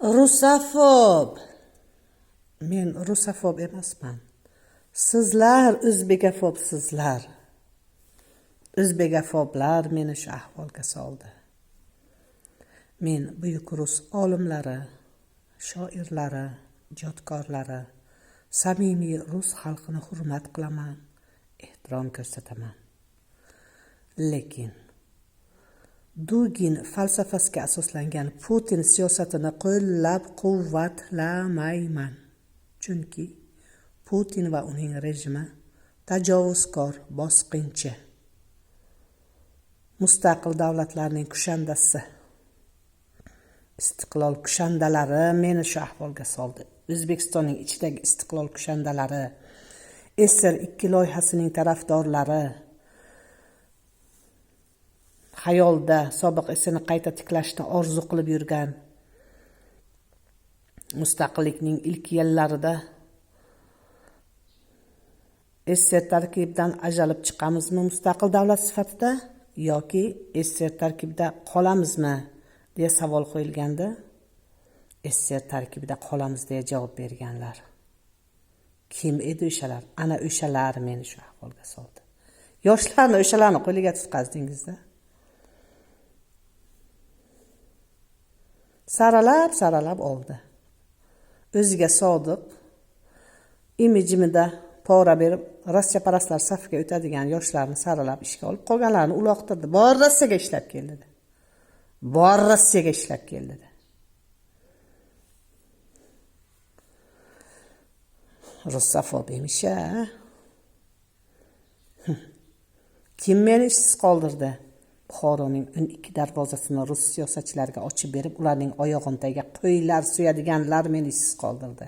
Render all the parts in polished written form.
Rusofob. Men rusofob emasman. Sizlar o'zbekofobsizlar. O'zbekofoblar meni shu ahvolga soldi. Men buyuk rus olimlari, shoirlari, ijodkorlari, samimiy rus xalqini hurmat qilaman, ehtirom ko'rsataman. Lekin Dugin falsafasiga asoslangan Putin siyosatini qo'llab-quvvatlamayman. Chunki Putin va uning rejimi tajovuzkor, bosqinchi, mustaqil davlatlarning kushandasi, istiqlol kushandalari meni shu ahvolga soldi. O'zbekistonning ichidagi istiqlol kushandalari, SR2 loyihasining tarafdorlari, xayolda sobiq SRni qayta tiklashni orzu qilib yurgan, mustaqillikning ilk yillarida SR tarkibidan ajralib chiqamizmi mustaqil davlat sifatida yoki SR tarkibida qolamizmi deya savol qo'yilganda, SR tarkibida qolamiz deya javob berganlar. Kim edi o'shalar? Ana o'shalar meni shu ahvolga soldi. Yoshlarni o'shalarni qo'liga tutqazdingizda. Saralab oldi. O'ziga sodiq, imijimida pora berib, rossiyaparastlar safiga o'tadigan yoshlarni saralab ishga olib, qolganlarni uloqtirdi. Bor Rossiyaga ishlab keldi. Russofob emish-a? Kim meni ishsiz qoldirdi? Buxoroning 12 darvozasini rus siyosatchilariga ochib berib, ularning oyog'ini tagiga qo'ylar suyadiganlar meni ishsiz qoldirdi.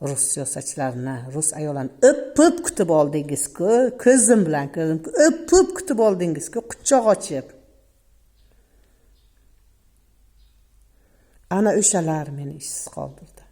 Rus siyosatchilarini, rus ayollarni o'pib kutib oldingiz-ku, ko'zim bilan ko'rdim, o'pib kutib oldingiz-ku, quchoq ochib. Ana o'shalar meni ishsiz qoldirdi.